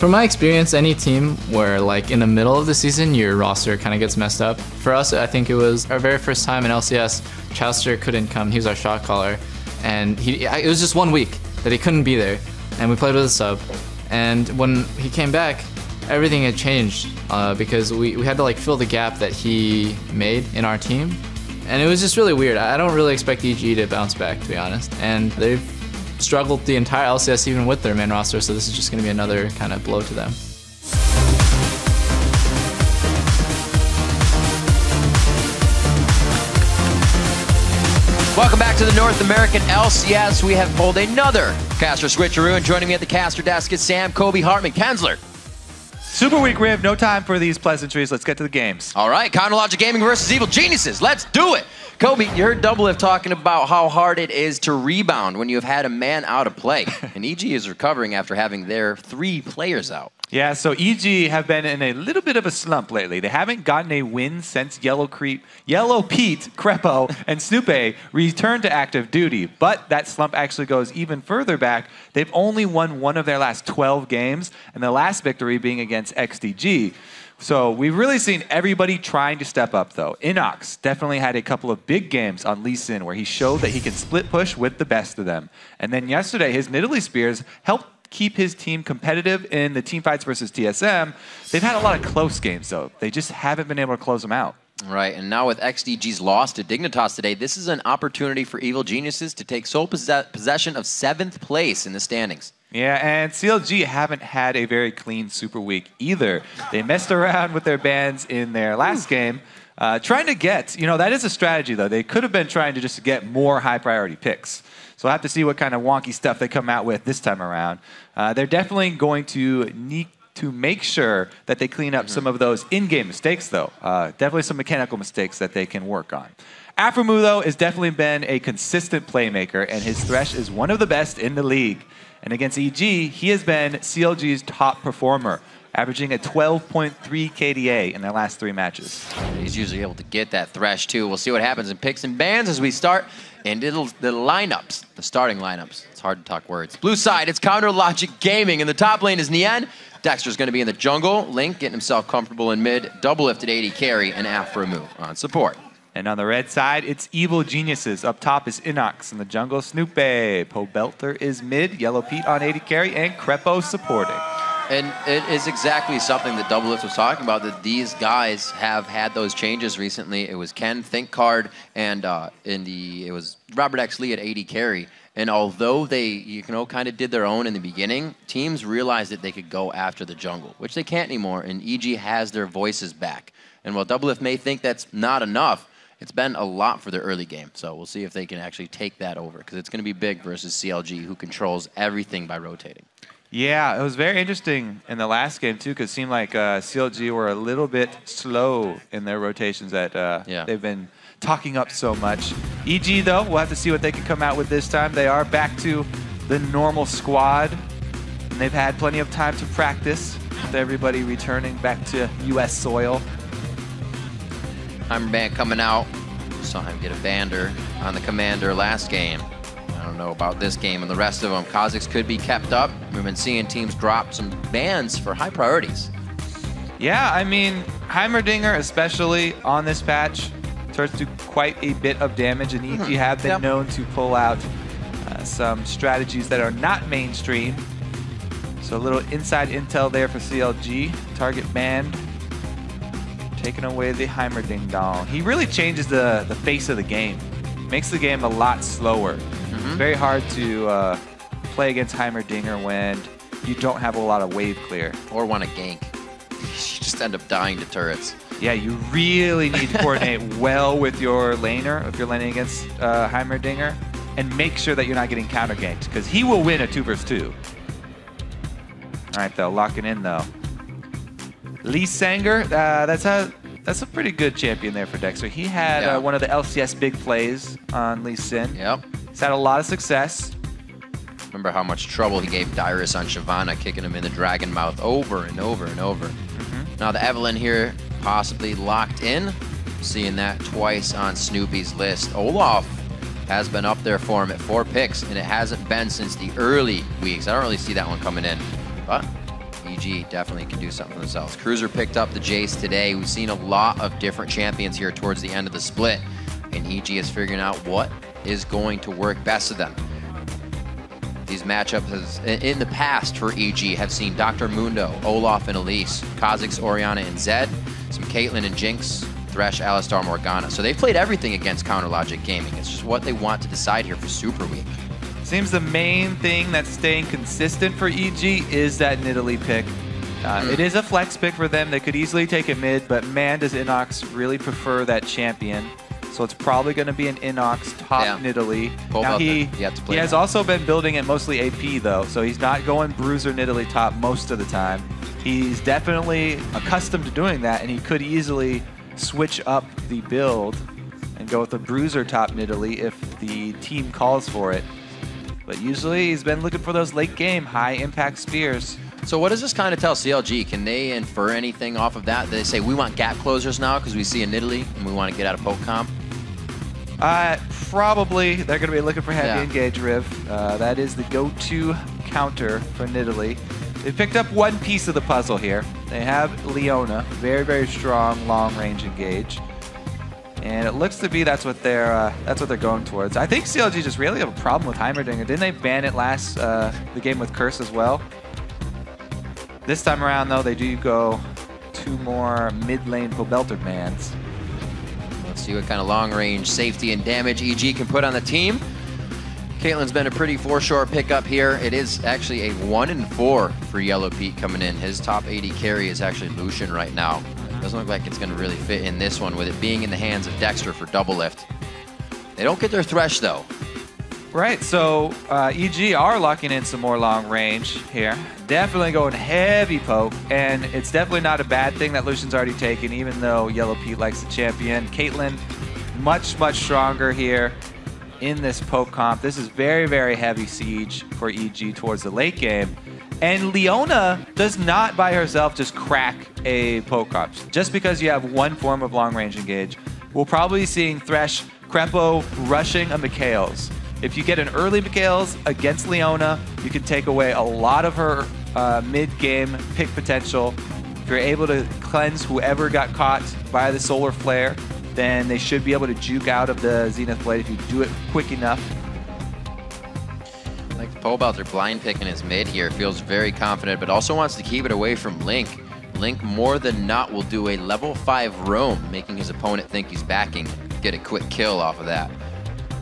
From my experience, any team where like in the middle of the season your roster kind of gets messed up. For us, I think it was our very first time in LCS. Chowster couldn't come. He was our shot caller, and it was just 1 week that he couldn't be there, and we played with a sub. And when he came back, everything had changed because we had to like fill the gap that he made in our team, and it was just really weird. I don't really expect EG to bounce back, to be honest, and they've struggled the entire LCS even with their main roster, so this is just going to be another kind of blow to them. Welcome back to the North American LCS. We have pulled another caster switcheroo, and joining me at the caster desk is Sam, Kobe, Hartman, Kensler. Super weak, Riv. No time for these pleasantries. Let's get to the games. All right, Counterlogic Gaming versus Evil Geniuses. Let's do it. Kobe, you heard Doublelift talking about how hard it is to rebound when you have had a man out of play. And EG is recovering after having their 3 players out. Yeah, so EG have been in a little bit of a slump lately. They haven't gotten a win since Yellowpete, Krepo, and Snoopeh returned to active duty. But that slump actually goes even further back. They've only won 1 of their last 12 games, and the last victory being against XDG. So we've really seen everybody trying to step up, though. Innox definitely had a couple of big games on Lucian where he showed that he can split push with the best of them. And then yesterday, his Nidalee Spears helped keep his team competitive in the team fights versus TSM. They've had a lot of close games, though. They just haven't been able to close them out. Right, and now with XDG's loss to Dignitas today, this is an opportunity for Evil Geniuses to take sole possession of 7th place in the standings. Yeah, and CLG haven't had a very clean Super Week either. They messed around with their bans in their last game, trying to get, that is a strategy, though. They could have been trying to just get more high-priority picks. So we'll have to see what kind of wonky stuff they come out with this time around. They're definitely going to need to make sure that they clean up some of those in-game mistakes, though. Definitely some mechanical mistakes that they can work on. Aphromoo, though, has definitely been a consistent playmaker, and his Thresh is one of the best in the league. And against EG, he has been CLG's top performer, averaging a 12.3 KDA in their last 3 matches. He's usually able to get that Thresh, too. We'll see what happens in picks and bans as we start into the lineups, the starting lineups. It's hard to talk words. Blue side, it's Counterlogic Gaming. In the top lane is Nien. Dexter's going to be in the jungle. Link getting himself comfortable in mid. Doublelift at AD carry, and Aphromoo on support. And on the red side, it's Evil Geniuses. Up top is Innox. In the jungle, Snoopeh. Pobelter is mid. Yellowpete on AD carry, and Krepo supporting. And it is exactly something that Doublelift was talking about, that these guys have had those changes recently. It was Ken, Think Card, and it was Robert X. Lee at AD carry. And although they, kind of did their own in the beginning, teams realized that they could go after the jungle, which they can't anymore, and EG has their voices back. And while Doublelift may think that's not enough, it's been a lot for their early game. So we'll see if they can actually take that over, because it's going to be big versus CLG, who controls everything by rotating. Yeah, it was very interesting in the last game, too, because it seemed like CLG were a little bit slow in their rotations that they've been talking up so much. EG, though, we'll have to see what they can come out with this time. They are back to the normal squad, and they've had plenty of time to practice with everybody returning back to U.S. soil. Heimerdinger coming out. Saw him get a bander on the commander last game. I don't know about this game and the rest of them. Kha'Zix could be kept up. We've been seeing teams drop some bans for high priorities. Yeah, I mean, Heimerdinger, especially on this patch, turns to quite a bit of damage, and EG have been known to pull out some strategies that are not mainstream. So a little inside intel there for CLG. Target banned. Taking away the Heimerdinger. He really changes the face of the game. Makes the game a lot slower. It's very hard to play against Heimerdinger when you don't have a lot of wave clear. Or want to gank. You just end up dying to turrets. Yeah, you really need to coordinate well with your laner if you're laning against Heimerdinger, and make sure that you're not getting counter ganked, because he will win a 2 versus 2. All right, though, locking in though. Lee Sanger, that's a pretty good champion there for Dexter. He had one of the LCS big plays on Lee Sin. Yep. He's had a lot of success. Remember how much trouble he gave Dyrus on Shyvana, kicking him in the dragon mouth over and over and over. Now the Evelyn here possibly locked in. Seeing that twice on Snoopeh's list. Olaf has been up there for him at 4 picks, and it hasn't been since the early weeks. I don't really see that one coming in, but EG definitely can do something for themselves. Cruiser picked up the Jace today. We've seen a lot of different champions here towards the end of the split, and EG is figuring out what is going to work best for them. These matchups in the past for EG have seen Dr. Mundo, Olaf and Elise, Kha'Zix, Orianna and Zed, some Caitlyn and Jinx, Thresh, Alistar, Morgana. So they've played everything against Counter Logic Gaming. It's just what they want to decide here for Super Week. Seems the main thing that's staying consistent for EG is that Nidalee pick. It is a flex pick for them. They could easily take it mid, but man, does Innox really prefer that champion. So it's probably going to be an Innox top Nidalee. Now he has also been building it mostly AP though, so he's not going Bruiser Nidalee top most of the time. He's definitely accustomed to doing that, and he could easily switch up the build and go with a Bruiser top Nidalee if the team calls for it. But usually he's been looking for those late game high impact spears. So what does this kind of tell CLG? Can they infer anything off of that? They say we want gap closers now because we see a Nidalee and we want to get out of poke comp? Probably. They're going to be looking for heavy engage Riv. That is the go-to counter for Nidalee. They picked up one piece of the puzzle here. They have Leona, very, very strong long-range engage. And it looks to be that's what they're going towards. I think CLG just really have a problem with Heimerdinger. Didn't they ban it last the game with Curse as well? This time around though, they do go 2 more mid-lane Pobelter bans. Let's see what kind of long-range safety and damage EG can put on the team. Caitlyn's been a pretty for-sure pickup here. It is actually a 1-4 for Yellowpete coming in. His top 80 carry is actually Lucian right now. Doesn't look like it's going to really fit in this one with it being in the hands of Dexter for Doublelift. They don't get their Thresh though. Right, so EG are locking in some more long range here. Definitely going heavy poke, and it's definitely not a bad thing that Lucian's already taken, even though Yellowpete likes the champion. Caitlyn, much, much stronger here in this poke comp. This is very, very heavy siege for EG towards the late game. And Leona does not by herself just crack a poke comp. Just because you have one form of long range engage, we'll probably be seeing Thresh, Krepo rushing a Mikhails. If you get an early Mikhails against Leona, you can take away a lot of her mid-game pick potential. If you're able to cleanse whoever got caught by the Solar Flare, then they should be able to juke out of the Zenith Blade if you do it quick enough. Like Pobelter blind picking his mid here, feels very confident, but also wants to keep it away from Link. Link more than not will do a level 5 roam, making his opponent think he's backing, get a quick kill off of that.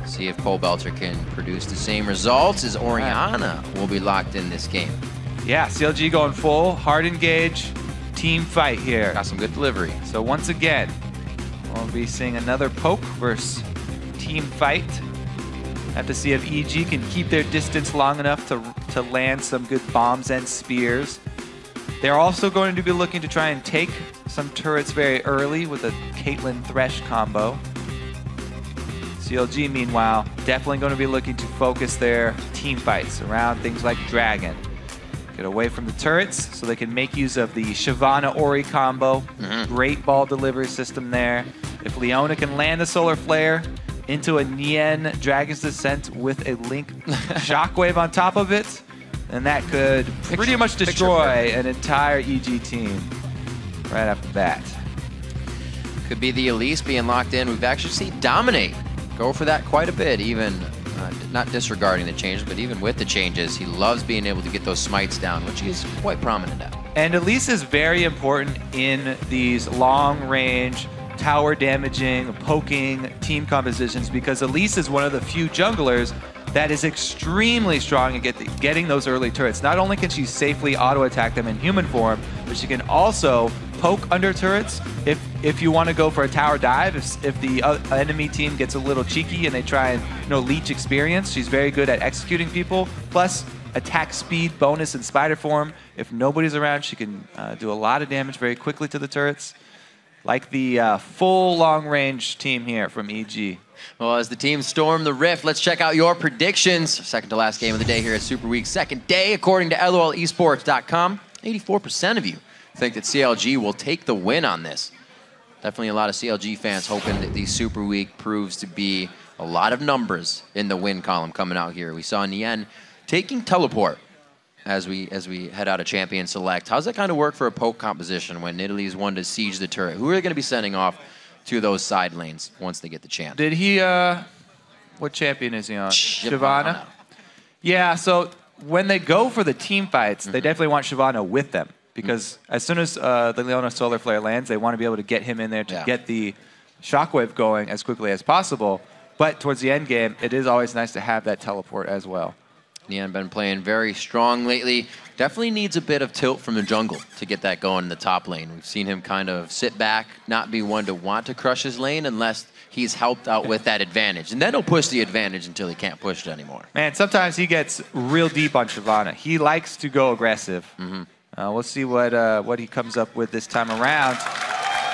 See if Pobelter can produce the same results as Orianna will be locked in this game. Yeah, CLG going full, hard engage, team fight here. Got some good delivery. So once again, we'll be seeing another poke versus team fight. Have to see if EG can keep their distance long enough to land some good bombs and spears. They're also going to be looking to try and take some turrets very early with a Caitlyn Thresh combo. CLG, meanwhile, definitely going to be looking to focus their team fights around things like Dragon. Get away from the turrets so they can make use of the Shyvana Ori combo. Great ball delivery system there. If Leona can land the Solar Flare into a Nien Dragon's Descent with a Link Shockwave on top of it, then that could pretty much destroy an entire EG team right off the bat. Could be the Elise being locked in. We've actually seen Dominate go for that quite a bit, even not disregarding the changes, but even with the changes, he loves being able to get those smites down, which he's quite prominent at. And Elise is very important in these long-range, tower-damaging, poking team compositions because Elise is one of the few junglers that is extremely strong at getting those early turrets. Not only can she safely auto-attack them in human form, but she can also poke under turrets if you want to go for a tower dive. If the enemy team gets a little cheeky and they try and leech experience, she's very good at executing people. Plus attack speed bonus in spider form. If nobody's around, she can do a lot of damage very quickly to the turrets. Like the full long-range team here from EG. Well, as the team storm the Rift, let's check out your predictions. Second to last game of the day here at Super Week. Second day, according to LOLesports.com, 84% of you think that CLG will take the win on this. Definitely a lot of CLG fans hoping that the Super Week proves to be a lot of numbers in the win column coming out here. We saw Nien taking teleport as we head out of Champion Select. How's that kind of work for a poke composition when Nidalee's one to siege the turret? Who are they going to be sending off to those side lanes once they get the champ? Did he, what champion is he on? Shyvana. Yeah, so when they go for the team fights, they definitely want Shyvana with them because as soon as the Leona Solar Flare lands, they want to be able to get him in there to get the shockwave going as quickly as possible. But towards the end game, it is always nice to have that teleport as well. Nien been playing very strong lately. Definitely needs a bit of tilt from the jungle to get that going in the top lane. We've seen him kind of sit back, not be one to want to crush his lane unless he's helped out with that advantage. And then he'll push the advantage until he can't push it anymore. Man, sometimes he gets real deep on Shyvana. He likes to go aggressive. We'll see what he comes up with this time around.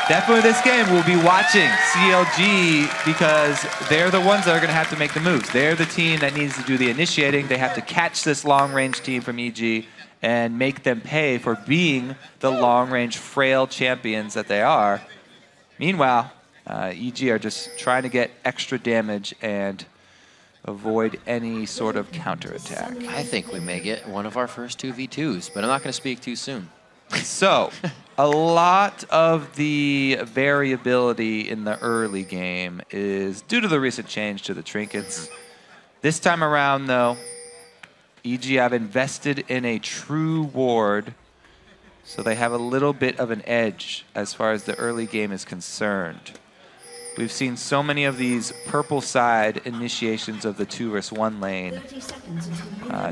Definitely this game, we'll be watching CLG because they're the ones that are going to have to make the moves. They're the team that needs to do the initiating. They have to catch this long-range team from EG and make them pay for being the long-range frail champions that they are. Meanwhile, EG are just trying to get extra damage and avoid any sort of counterattack. I think we may get one of our first 2v2s, but I'm not going to speak too soon. So, a lot of the variability in the early game is due to the recent change to the trinkets. This time around, though, EG have invested in a true ward, so they have a little bit of an edge as far as the early game is concerned. We've seen so many of these purple side initiations of the 2v1 lane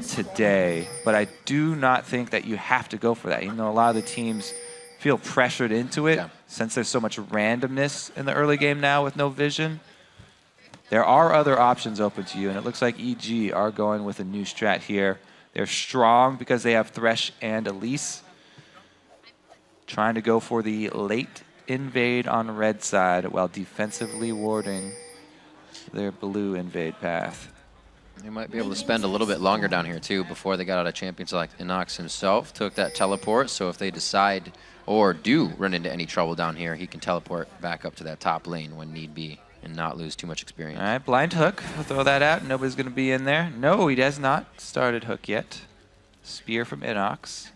today, but I do not think that you have to go for that, even though a lot of the teams feel pressured into it since there's so much randomness in the early game now with no vision. There are other options open to you, and it looks like EG are going with a new strat here. They're strong because they have Thresh and Elise, trying to go for the late invade on red side while defensively warding their blue invade path. They might be able to spend a little bit longer down here too before they got out of Champions. Like Innox himself took that teleport, so if they decide or do run into any trouble down here, he can teleport back up to that top lane when need be and not lose too much experience. All right, blind hook. We'll throw that out. Nobody's going to be in there. No, he has not started hook yet. Spear from Innox.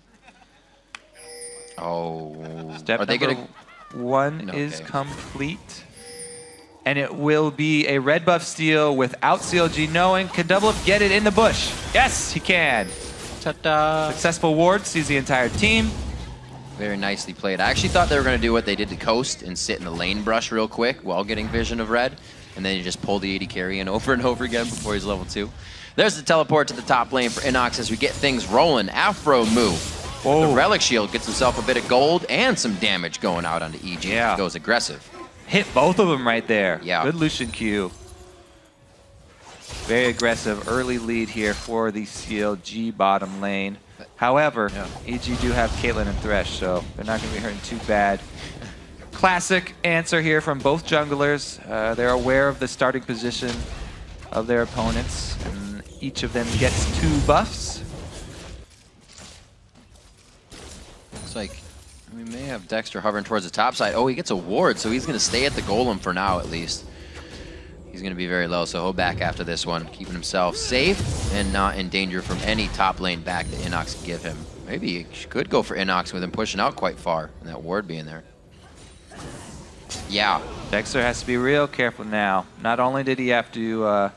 Oh, Step are they going to... One is complete. And it will be a red buff steal without CLG knowing. Can Doublelift get it in the bush? Yes, he can. Ta-da. Successful ward, sees the entire team. Very nicely played. I actually thought they were going to do what they did to Coast and sit in the lane brush real quick while getting vision of red. And then you just pull the 80 carry in over and over again before he's level 2. There's the teleport to the top lane for Innox as we get things rolling. Aphromoo. The Relic Shield gets himself a bit of gold and some damage going out onto EG. He goes aggressive. Hit both of them right there. Yeah. Good Lucian Q. Very aggressive early lead here for the CLG bottom lane. However, EG do have Caitlyn and Thresh, so they're not going to be hurting too bad. Classic answer here from both junglers. They're aware of the starting position of their opponents, and each of them gets 2 buffs. Looks like we may have Dexter hovering towards the top side. Oh, he gets a ward, so he's going to stay at the golem for now, at least. He's going to be very low, so he'll back after this one, keeping himself safe and not in danger from any top lane back that Innox can give him. Maybe he could go for Innox with him pushing out quite far and that ward being there. Yeah. Dexter has to be real careful now. Not only did he have to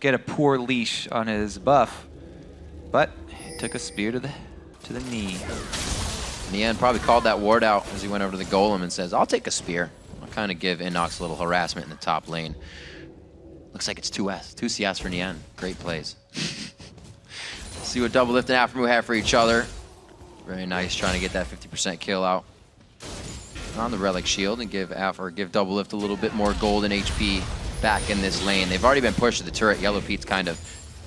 get a poor leash on his buff, but he took a spear to the knee. Nien probably called that ward out as he went over to the golem and says, I'll take a spear. I'll kind of give Innox a little harassment in the top lane. Looks like it's 2 CS for Nien. Great plays. See what Doublelift and Aphromoo have for each other. Very nice, trying to get that 50% kill out on the Relic Shield and give Doublelift a little bit more gold and HP back in this lane. They've already been pushed to the turret. Yellowpete's kind of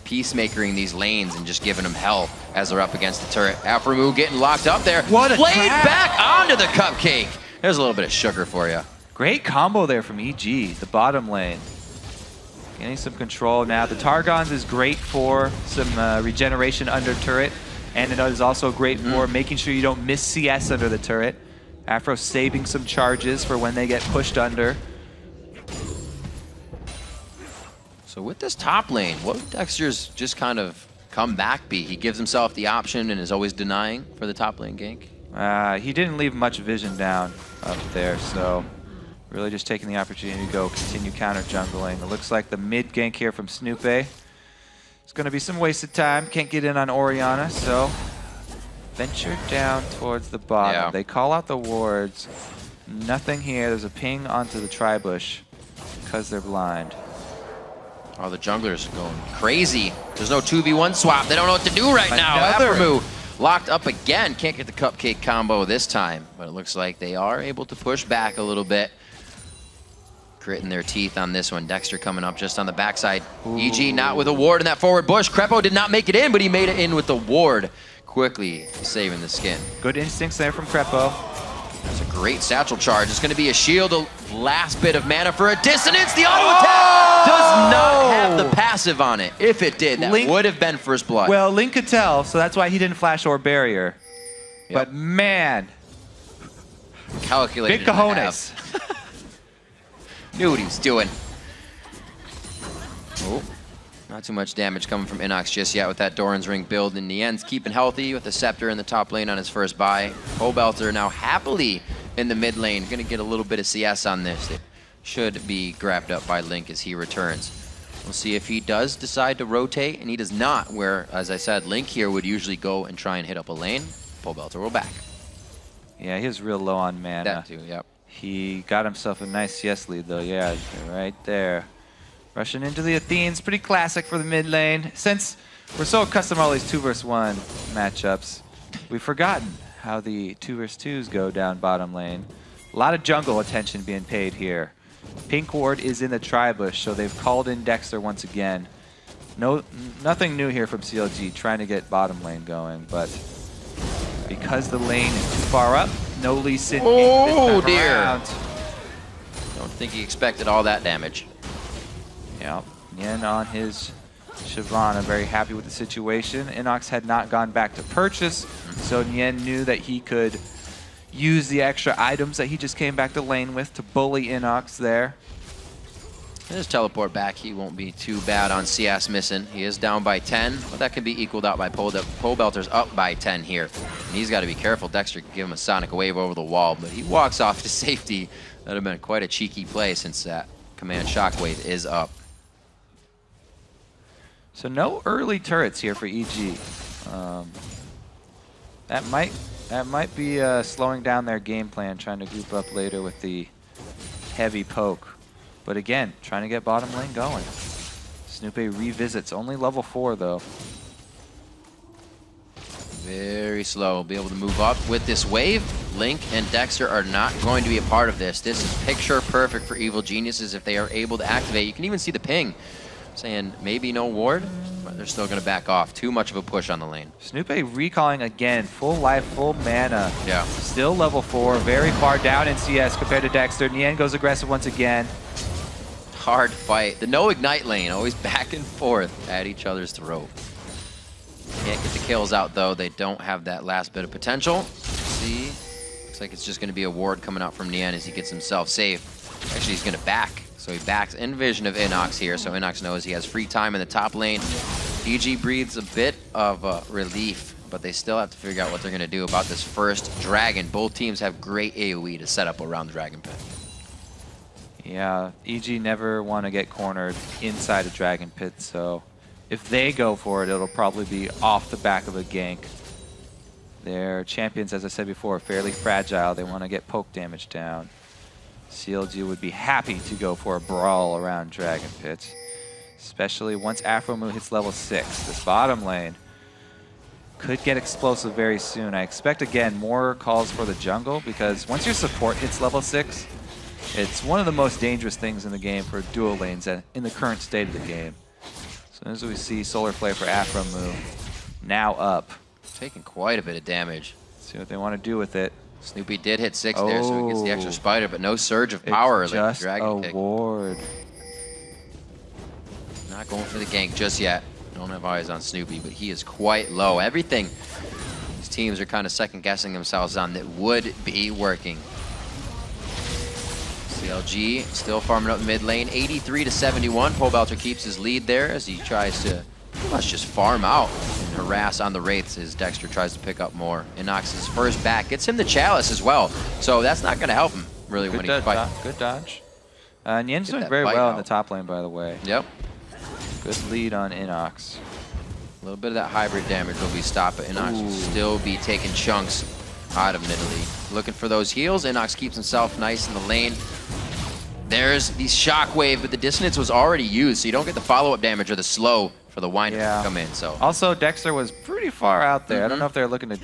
peacemakering these lanes and just giving them hell as they're up against the turret. Aphromoo getting locked up there. What a Played trap. back onto the cupcake. There's a little bit of sugar for you. Great combo there from EG, the bottom lane. Getting some control now. The Targons is great for some regeneration under turret, and it is also great for making sure you don't miss CS under the turret. Aphro saving some charges for when they get pushed under. So with this top lane, what Dexter's just kind of come back B? He gives himself the option and is always denying for the top lane gank. He didn't leave much vision down up there, so really just taking the opportunity to go continue counter jungling. It looks like the mid gank here from Snoopeh. It's going to be some wasted time. Can't get in on Orianna, so venture down towards the bottom. Yeah. They call out the wards. Nothing here. There's a ping onto the tri-bush because they're blind. Oh, the junglers are going crazy. There's no 2v1 swap. They don't know what to do right now. Another. Aphromoo locked up again. Can't get the cupcake combo this time, but it looks like they are able to push back a little bit. Gritting their teeth on this one. Dexter coming up just on the backside. EG not with a ward in that forward bush. Krepo did not make it in, but he made it in with the ward. Quickly saving the skin. Good instincts there from Krepo. That's a great satchel charge. It's going to be a shield, a last bit of mana for a dissonance. The auto attack does not have the passive on it. If it did, that would have been first blood. Well, Link could tell, so that's why he didn't flash or barrier. Yep. But man, Calculated. big cojones. Knew what he was doing. Oh, not too much damage coming from Innox just yet with that Doran's Ring build. And Nien's keeping healthy with the Scepter in the top lane on his first buy. Pobelter now happily in the mid lane. Going to get a little bit of CS on this. It should be grabbed up by Link as he returns. We'll see if he does decide to rotate, and he does not, where, as I said, Link here would usually go and try and hit up a lane. Pobelter will back. Yeah, he was real low on mana. That too, yep. He got himself a nice CS lead, though. Yeah, right there. Rushing into the Athenes, pretty classic for the mid lane. Since we're so accustomed to all these 2 versus 1 matchups, we've forgotten how the 2 versus 2s go down bottom lane. A lot of jungle attention being paid here. Pink ward is in the tri-bush, so they've called in Dexter once again. Nothing new here from CLG, trying to get bottom lane going, but because the lane is too far up, no Lee Sin. Oh dear! Around. Don't think he expected all that damage. Yeah, Nien on his Shyvana, very happy with the situation. Innox had not gone back to purchase, so Nien knew that he could use the extra items that he just came back to lane with to bully Innox there. His teleport back, he won't be too bad on CS missing. He is down by 10, but that can be equaled out by Pobelter's up by 10 here. And he's got to be careful. Dexter can give him a sonic wave over the wall, but he walks off to safety. That would have been quite a cheeky play since that command shockwave is up. So no early turrets here for EG. That might be slowing down their game plan, trying to group up later with the heavy poke. But again, trying to get bottom lane going. Snoopeh revisits, only level 4 though. Very slow. Be able to move up with this wave. Link and Dexter are not going to be a part of this. This is picture perfect for Evil Geniuses if they are able to activate. You can even see the ping saying maybe no ward, but they're still going to back off. Too much of a push on the lane. Snoopeh recalling again, full life, full mana. Yeah. Still level 4, very far down in CS compared to Dexter. Nien goes aggressive once again. Hard fight. The no ignite lane, always back and forth at each other's throat. Can't get the kills out though. They don't have that last bit of potential. See, looks like it's just going to be a ward coming out from Nien as he gets himself safe. Actually, he's going to back. So he backs in vision of Innox here, so Innox knows he has free time in the top lane. EG breathes a bit of relief, but they still have to figure out what they're going to do about this first dragon. Both teams have great AoE to set up around the dragon pit. Yeah, EG never want to get cornered inside a dragon pit, so if they go for it, it'll probably be off the back of a gank. Their champions, as I said before, are fairly fragile. They want to get poke damage down. CLG would be happy to go for a brawl around dragon pits, especially once Aphromoo hits level 6. This bottom lane could get explosive very soon. I expect, again, more calls for the jungle, because once your support hits level 6, it's one of the most dangerous things in the game for dual lanes in the current state of the game. As soon as we see Solar Flare for Aphromoo, now up. Taking quite a bit of damage. Let's see what they want to do with it. Snoopeh did hit 6 there, so he gets the extra spider, but no surge of power like the dragon pick. Ward. Not going for the gank just yet. Don't have eyes on Snoopeh, but he is quite low. Everything these teams are kind of second-guessing themselves on that would be working. CLG still farming up mid lane, 83 to 71. Pobelter keeps his lead there as he tries to pretty much just farm out and harass on the Wraiths as Dexter tries to pick up more. Innox's first back gets him the Chalice as well, so that's not going to help him really when he fights. Good dodge. Nien's doing very well in the top lane, by the way. Yep. Good lead on Innox. A little bit of that hybrid damage will be stopped, but Innox will still be taking chunks out of Nidalee. Looking for those heals. Innox keeps himself nice in the lane. There's the shockwave, but the dissonance was already used, so you don't get the follow-up damage or the slow for the wind to come in. So also, Dexter was pretty far out there. I don't know if they're looking to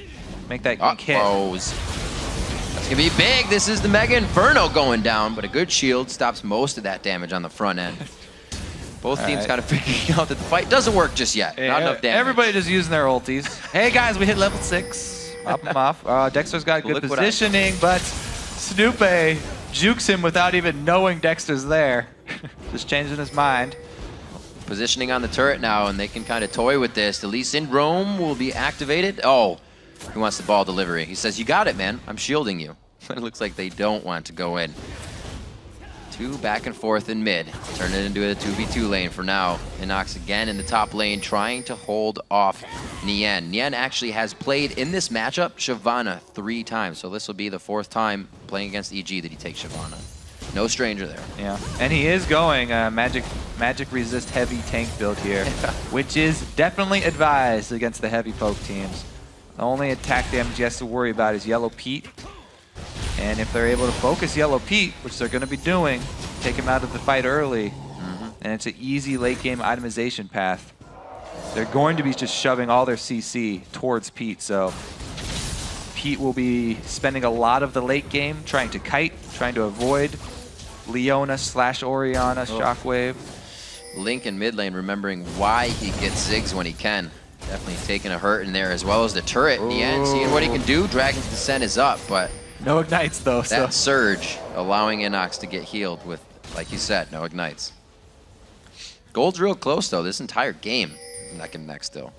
make that hit. That's gonna be big. This is the Mega Inferno going down, but a good shield stops most of that damage on the front end. Both teams kind of figuring out that the fight doesn't work just yet. Not enough damage. Everybody just using their ultis. Hey guys, we hit level 6. Pop them off. Dexter's got good positioning, but Snoopeh jukes him without even knowing Dexter's there. Just changing his mind. Positioning on the turret now, and they can kind of toy with this. The Lee Syndrome will be activated. Oh, he wants the ball delivery. He says, you got it, man. I'm shielding you. But it looks like they don't want to go in. 2 back and forth in mid. Turn it into a 2v2 lane for now. Innox again in the top lane, trying to hold off Nien. Nien actually has played in this matchup Shyvana 3 times. So this will be the 4th time playing against EG that he takes Shyvana. No stranger there. Yeah, and he is going magic resist heavy tank build here, which is definitely advised against the heavy poke teams. The only attack damage he has to worry about is Yellowpete. And if they're able to focus Yellowpete, which they're going to be doing, take him out of the fight early, and it's an easy late game itemization path. They're going to be just shoving all their CC towards Pete, so Pete will be spending a lot of the late game trying to kite, trying to avoid Leona / Orianna shockwave. Link in mid lane remembering why he gets Ziggs when he can. Definitely taking a hurt in there, as well as the turret. Nien seeing what he can do. Dragon's Descent is up, but no ignites though. That surge allowing Innox to get healed with, like you said, no ignites. Gold's real close though. This entire game, neck and neck still.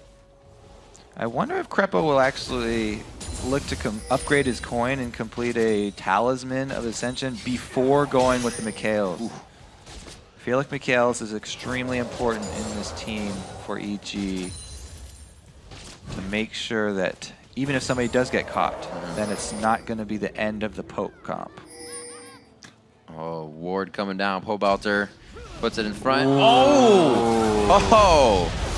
I wonder if Krepo will actually look to upgrade his coin and complete a Talisman of Ascension before going with the Mikhails. I feel like Mikhails is extremely important in this team for EG to make sure that even if somebody does get caught, then it's not going to be the end of the poke comp. Oh, Ward coming down. Pobelter puts it in front. Oh!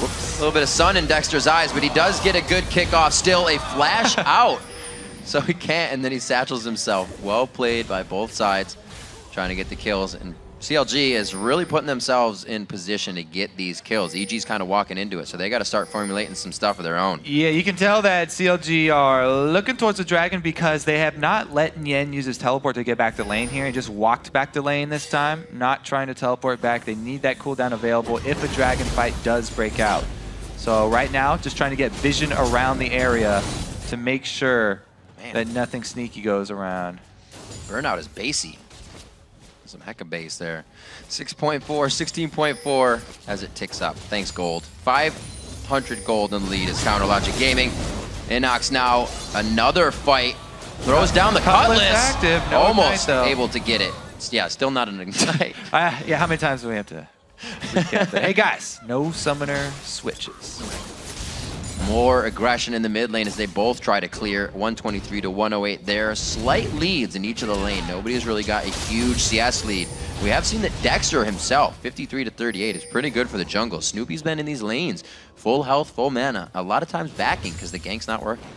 Whoops. A little bit of sun in Dexter's eyes, but he does get a good kickoff. Still a flash out. So he can't, and then he satchels himself. Well played by both sides, trying to get the kills. And CLG is really putting themselves in position to get these kills. EG's kind of walking into it, so they got to start formulating some stuff of their own. Yeah, you can tell that CLG are looking towards the dragon because they have not let Nien use his teleport to get back to lane here. He just walked back to lane this time, not trying to teleport back. They need that cooldown available if a dragon fight does break out. So right now, just trying to get vision around the area to make sure that nothing sneaky goes around. Burnout is basey. Some heck of base there. 6.4, 16.4 as it ticks up. Thanks, Gold. 500 gold in the lead is Counter Logic Gaming. Innox now another fight. Throws down the Cutlass. Active. No almost ignite, able to get it. Yeah, still not an ignite. Yeah, how many times do we have to recap that? Hey guys, no summoner switches. More aggression in the mid lane as they both try to clear. 123 to 108 there. Slight leads in each of the lane. Nobody's really got a huge CS lead. We have seen that Dexter himself, 53 to 38, is pretty good for the jungle. Snoopeh's been in these lanes. Full health, full mana. A lot of times backing because the gank's not working.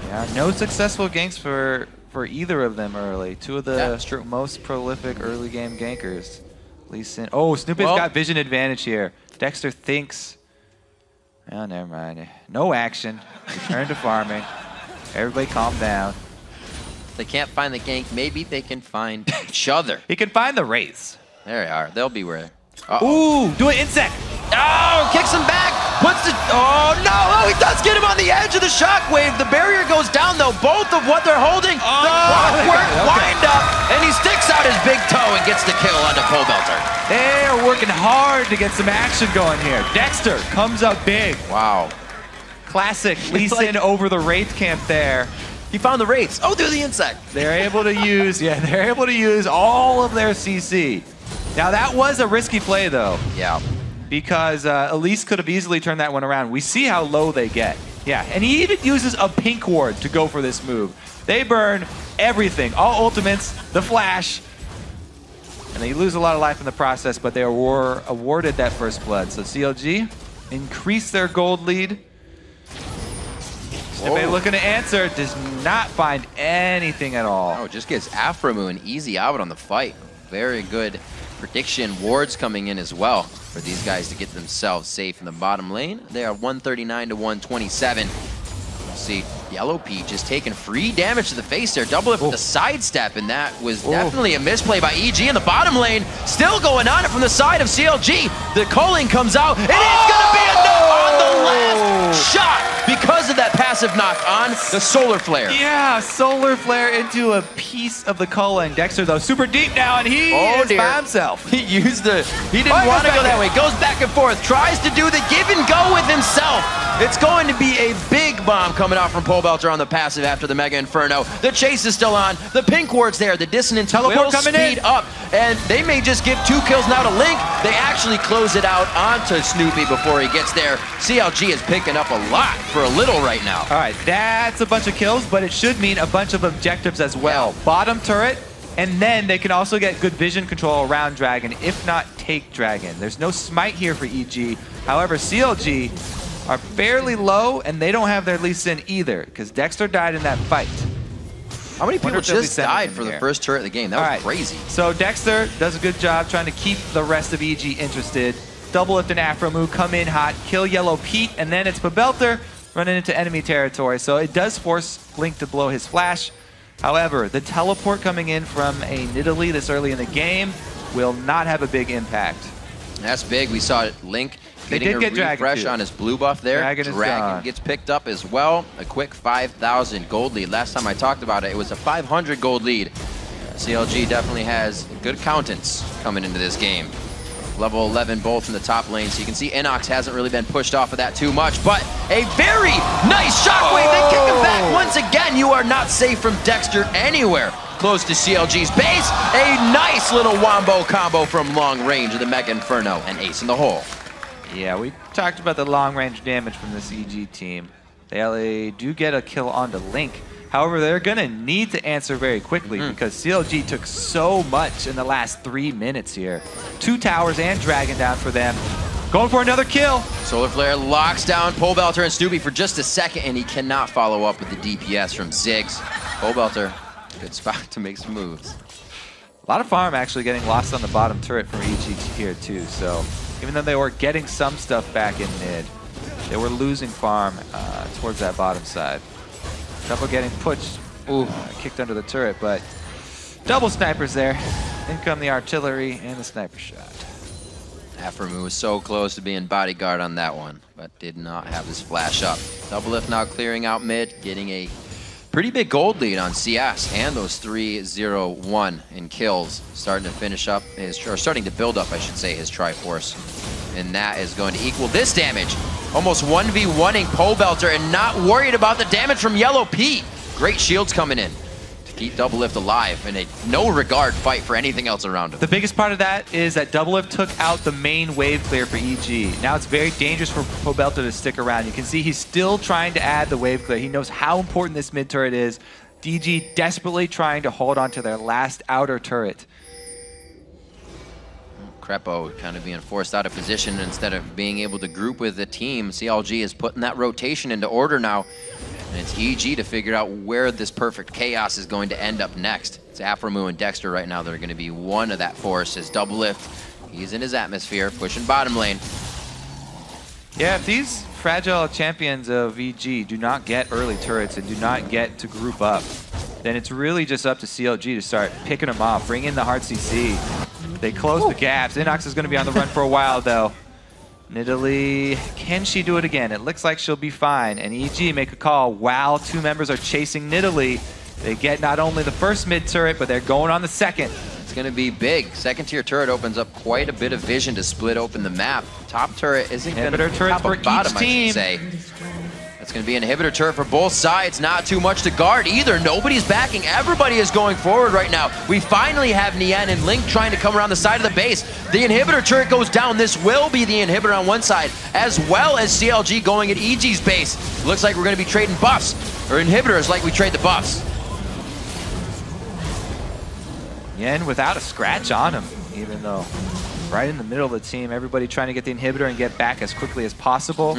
Yeah, no successful ganks for either of them early. Two of the most prolific early game gankers. Lucian. Oh, Snoopeh's got vision advantage here. Dexter thinks... Oh, never mind. No action. Return to farming. Everybody calm down. If they can't find the gank, maybe they can find each other. He can find the Wraiths. There they are. They'll be where. Ooh, do an insect. Oh, kicks him back. Puts the. Oh, no. Oh, he does get him on the edge of the shockwave. The barrier goes down, though. Both of what they're holding. The clockwork wind up. And he sticks out his big toe and gets the kill onto Pobelter. They are working hard to get some action going here. Dexter comes up big. Wow. Classic Lucian over the Wraith camp there. He found the Wraiths. Oh, through the insect. They're able to use, they're able to use all of their CC. Now that was a risky play though. Yeah. because Elise could have easily turned that one around. We see how low they get. Yeah, and he even uses a pink ward to go for this move. They burn everything, all ultimates, the flash, and they lose a lot of life in the process, but they were awarded that first blood. So CLG increase their gold lead. Snoopeh looking to answer, does not find anything at all. Oh, just gives Aphromoo an easy out on the fight. Very good prediction. Wards coming in as well for these guys to get themselves safe in the bottom lane. They are 139 to 127. See Yellowpete just taking free damage to the face there. Doublelift with the sidestep, and that was definitely a misplay by EG in the bottom lane. Still going on it from the side of CLG. The culling comes out, and it's going to be enough on the last shot because of that passive knock on the solar flare. Yeah, solar flare into a piece of the culling. Dexter though super deep now, and he is by himself. He used he didn't want to go that way. Goes back and forth, tries to do the give and go with himself. It's going to be a big bomb coming out from Pobelter on the passive after the Mega Inferno. The chase is still on. The pink ward's there. The dissonance will speed up. And they may just give 2 kills now to Link. They actually close it out onto Snoopeh before he gets there. CLG is picking up a lot for a little right now. All right, that's a bunch of kills, but it should mean a bunch of objectives as well. Yeah. Bottom turret, and then they can also get good vision control around Dragon, if not take Dragon. There's no smite here for EG. However, CLG are fairly low, and they don't have their Lee Sin either, because Dexter died in that fight. How many people just died for the first turret of the game? That was crazy. So Dexter does a good job trying to keep the rest of EG interested. Doublelift and Aphromoo come in hot, kill Yellowpete, and then it's Pobelter running into enemy territory. So it does force Link to blow his flash. However, the teleport coming in from a Nidalee this early in the game will not have a big impact. That's big. We saw Link getting a refresh on his blue buff there. Dragon gets picked up as well. A quick 5,000 gold lead. Last time I talked about it, it was a 500 gold lead. CLG definitely has good accountants coming into this game. Level 11 both in the top lane, so you can see Innox hasn't really been pushed off of that too much, but a very nice shockwave. They kick him back once again. You are not safe from Dexter anywhere close to CLG's base. A nice little wombo combo from long range of the Mega Inferno and ace in the hole. Yeah, we talked about the long range damage from this EG team. They do get a kill onto Link. However, they're going to need to answer very quickly because CLG took so much in the last 3 minutes here. 2 towers and Dragon down for them. Going for another kill. Solar Flare locks down Pobelter and Snoopeh for just a second, and he cannot follow up with the DPS from Ziggs. Pobelter, good spot to make some moves. A lot of farm actually getting lost on the bottom turret from EG here too. So even though they were getting some stuff back in mid, they were losing farm towards that bottom side. Couple getting pushed, kicked under the turret, but double snipers there. In come the artillery and the sniper shot. Aphromoo was so close to being bodyguard on that one, but did not have his flash up. Doublelift now clearing out mid, getting a pretty big gold lead on CS and those 3-0-1 in kills, starting to finish up his, or starting to build up, I should say, his Triforce. And that is going to equal this damage. Almost 1v1ing Pobelter and not worried about the damage from Yellowpete. Great shields coming in to keep Doublelift alive in a no regard fight for anything else around him. The biggest part of that is that Doublelift took out the main wave clear for EG. Now it's very dangerous for Pobelter to stick around. You can see he's still trying to add the wave clear. He knows how important this mid turret is. DG desperately trying to hold on to their last outer turret. Krepo kind of being forced out of position instead of being able to group with the team. CLG is putting that rotation into order now. And it's EG to figure out where this perfect chaos is going to end up next. It's Aphromoo and Dexter right now that are going to be one of that force. As Doublelift, he's in his atmosphere, pushing bottom lane. Yeah, if these fragile champions of EG do not get early turrets and do not get to group up, then it's really just up to CLG to start picking them off, bring in the hard CC. They close the gaps. Innox is going to be on the run for a while, though. Nidalee, can she do it again? It looks like she'll be fine. And EG make a call while 2 members are chasing Nidalee. They get not only the first mid turret, but they're going on the second. It's going to be big. Second tier turret opens up quite a bit of vision to split open the map. Top turret isn't going to top or bottom, I should say. It's going to be an inhibitor turret for both sides. Not too much to guard either. Nobody's backing. Everybody is going forward right now. We finally have Nien and Link trying to come around the side of the base. The inhibitor turret goes down. This will be the inhibitor on one side, as well as CLG going at EG's base. Looks like we're going to be trading buffs, or inhibitors like we trade the buffs. Nien without a scratch on him, even though right in the middle of the team, everybody trying to get the inhibitor and get back as quickly as possible.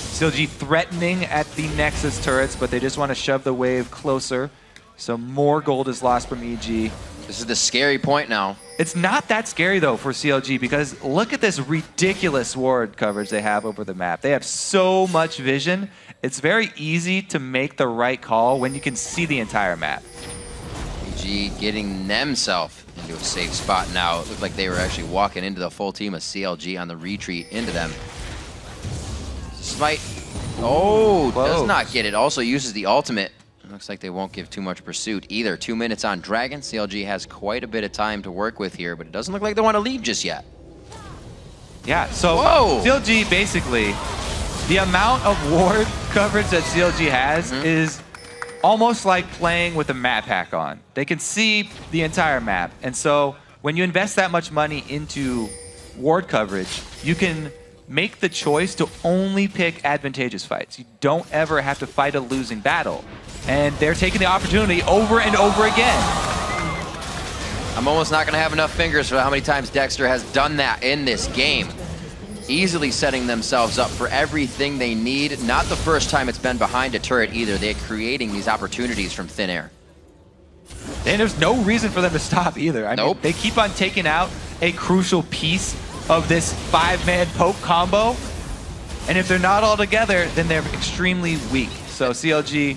CLG threatening at the Nexus turrets, but they just want to shove the wave closer. So more gold is lost from EG. This is the scary point now. It's not that scary, though, for CLG, because look at this ridiculous ward coverage they have over the map. They have so much vision. It's very easy to make the right call when you can see the entire map. EG getting themselves into a safe spot now. It looked like they were actually walking into the full team of CLG on the retreat into them. Smite. Oh, does not get it. Also uses the ultimate. Looks like they won't give too much pursuit either. 2 minutes on Dragon. CLG has quite a bit of time to work with here, but it doesn't look like they want to leave just yet. Yeah, so Whoa. CLG basically, the amount of ward coverage that CLG has is almost like playing with a map hack on. They can see the entire map. And so when you invest that much money into ward coverage, you can make the choice to only pick advantageous fights. You don't ever have to fight a losing battle. And they're taking the opportunity over and over again. I'm almost not going to have enough fingers for how many times Dexter has done that in this game. Easily setting themselves up for everything they need. Not the first time it's been behind a turret either. They're creating these opportunities from thin air. And there's no reason for them to stop either. I mean, they keep on taking out a crucial piece of this 5-man poke combo. And if they're not all together, then they're extremely weak. So CLG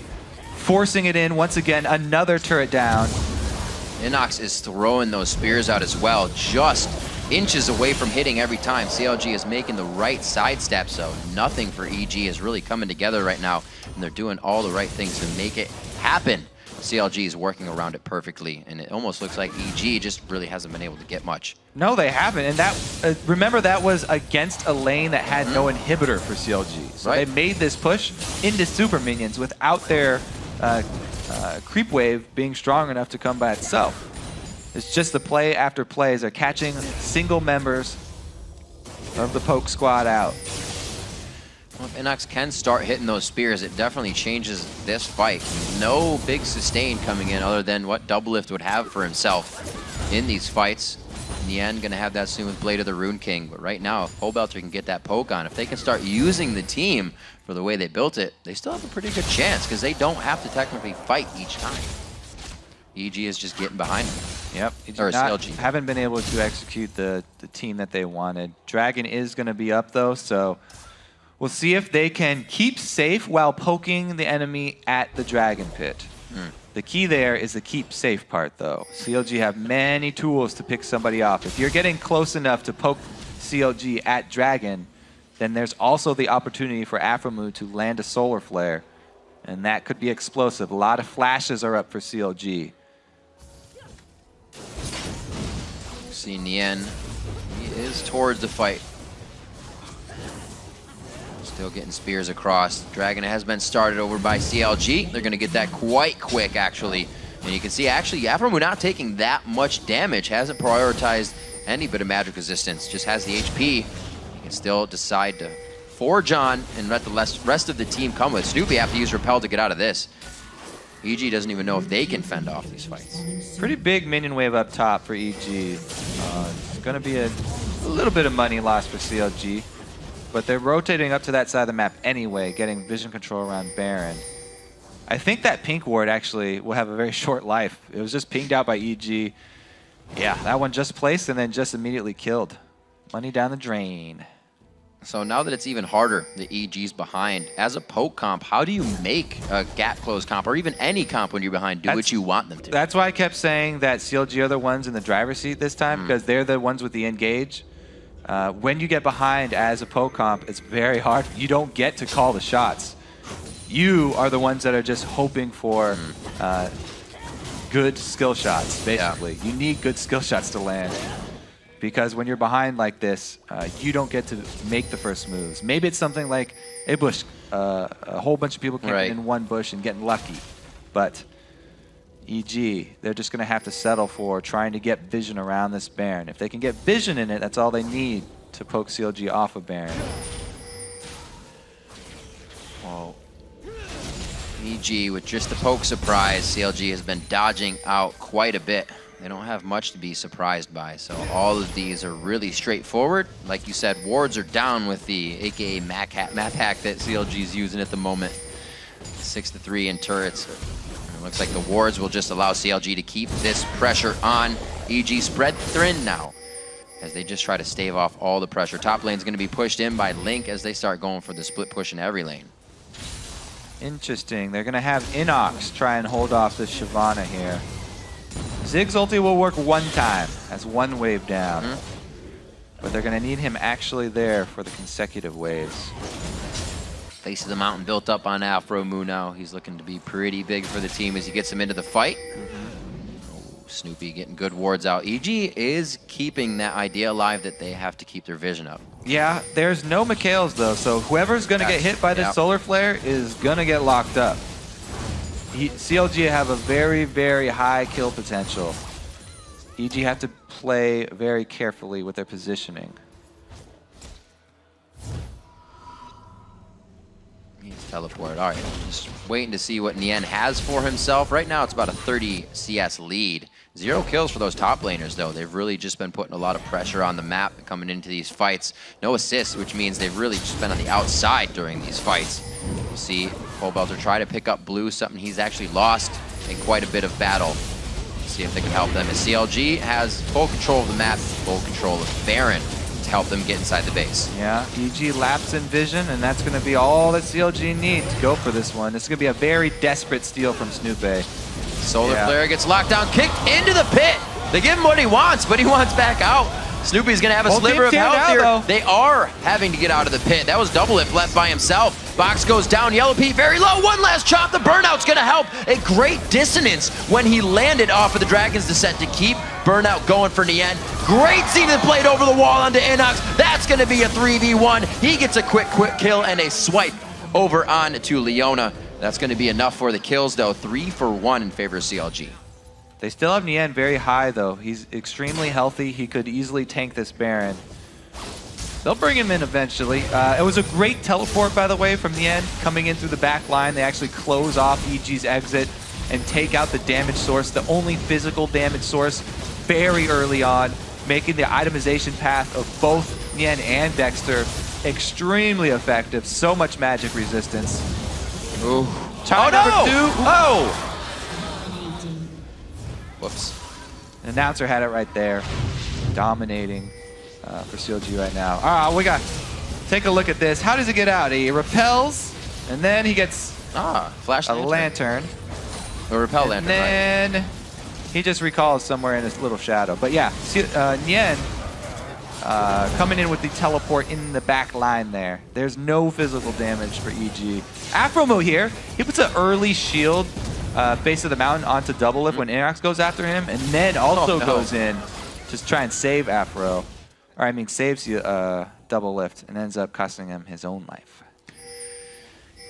forcing it in once again, another turret down. Innox is throwing those spears out as well, just inches away from hitting every time. CLG is making the right sidestep, so nothing for EG is really coming together right now, and they're doing all the right things to make it happen. CLG is working around it perfectly, and it almost looks like EG just really hasn't been able to get much. No, they haven't, and that remember that was against a lane that had no inhibitor for CLG. So they made this push into super minions without their creep wave being strong enough to come by itself. It's just the play after play as they're catching single members of the poke squad out. Well, if Innox can start hitting those spears, it definitely changes this fight. No big sustain coming in other than what Doublelift would have for himself in these fights. Nien gonna have that soon with Blade of the Rune King, but right now if Pobelter can get that poke on, if they can start using the team for the way they built it, they still have a pretty good chance because they don't have to technically fight each time. EG is just getting behind them. Yep, or CLG. Haven't been able to execute the team that they wanted. Dragon is gonna be up though, so we'll see if they can keep safe while poking the enemy at the Dragon Pit. The key there is the keep safe part, though. CLG have many tools to pick somebody off. If you're getting close enough to poke CLG at Dragon, then there's also the opportunity for Aphromoo to land a Solar Flare, and that could be explosive. A lot of flashes are up for CLG. See Nien, he is towards the fight. Still getting spears across. Dragon has been started over by CLG. They're going to get that quite quick, actually. And you can see, actually, Aphromoo not taking that much damage. Hasn't prioritized any bit of magic resistance. Just has the HP. He can still decide to forge on and let the rest of the team come with. Snoopeh have to use Repel to get out of this. EG doesn't even know if they can fend off these fights. Pretty big minion wave up top for EG. It's going to be a little bit of money lost for CLG. But they're rotating up to that side of the map anyway, getting vision control around Baron. I think that pink ward actually will have a very short life. It was just pinged out by EG. Yeah, that one just placed and then just immediately killed. Money down the drain. So now that it's even harder, the EG's behind. As a poke comp, how do you make a gap close comp, or even any comp when you're behind, do what you want them to? That's why I kept saying that CLG are the ones in the driver's seat this time, because they're the ones with the engage. When you get behind as a poke comp, it's very hard. You don't get to call the shots. You are the ones that are just hoping for good skill shots, basically. You need good skill shots to land. because when you're behind like this, you don't get to make the first moves. Maybe it's something like a bush, a whole bunch of people camping in one bush and getting lucky. But EG, they're just going to have to settle for trying to get vision around this Baron. If they can get vision in it, that's all they need to poke CLG off of Baron. Whoa. EG with just the poke surprise. CLG has been dodging out quite a bit. They don't have much to be surprised by, so all of these are really straightforward. Like you said, wards are down with the AKA math hack that CLG is using at the moment. 6-3 in turrets. It looks like the wards will just allow CLG to keep this pressure on. EG spread thin now as they just try to stave off all the pressure. Top lane's going to be pushed in by Link as they start going for the split push in every lane. Interesting. They're going to have Innox try and hold off the Shyvana here. Ziggs ulti will work one time. That's one wave down. But they're going to need him actually there for the consecutive waves. Face of the mountain built up on Aphromoo now. He's looking to be pretty big for the team as he gets him into the fight. Snoopeh getting good wards out. EG is keeping that idea alive that they have to keep their vision up. Yeah, there's no Mikhails though, so whoever's going to get hit by this solar flare is going to get locked up. CLG have a very, very high kill potential. EG have to play very carefully with their positioning. He's teleported. All right, just waiting to see what Nien has for himself. Right now, it's about a 30 CS lead. 0 kills for those top laners, though. They've really just been putting a lot of pressure on the map coming into these fights. No assists, which means they've really just been on the outside during these fights. We'll see Pobelter try to pick up blue, something he's actually lost in quite a bit of battle. See if they can help them. As CLG has full control of the map, full control of Baron to help them get inside the base. Yeah, EG laps in vision, and that's going to be all that CLG need to go for this one. This is going to be a very desperate steal from Snoopeh. Solar Flare gets locked down, kicked into the pit. They give him what he wants, but he wants back out. Snoopeh's going to have a sliver of health here. They are having to get out of the pit. That was Doublelift left by himself. Box goes down, Yellowpete very low. One last chop. The burnout's going to help. A great dissonance when he landed off of the Dragon's Descent to keep burnout going for Nien. Great seeing the blade over the wall onto Innox. That's going to be a 3v1. He gets a quick kill and a swipe over on to Leona. That's going to be enough for the kills, though. 3 for 1 in favor of CLG. They still have Nien very high, though. He's extremely healthy. He could easily tank this Baron. They'll bring him in eventually. It was a great teleport, by the way, from Nien. Coming in through the back line, they actually close off EG's exit and take out the damage source, the only physical damage source, very early on, making the itemization path of both Nien and Dexter extremely effective. So much magic resistance. Ooh. Time number 2. Oh! Whoops. The announcer had it right there. Dominating for CLG right now. We got, take a look at this. How does he get out? He repels, and then he gets flash lantern. A repel lantern, and then he just recalls somewhere in his little shadow. But yeah, Nien coming in with the teleport in the back line there. There's no physical damage for EG. Aphromoo here, he puts an early shield base of the mountain onto Doublelift when Innox goes after him, and then also goes in just try and save Aphro. Or I mean saves Doublelift and ends up costing him his own life.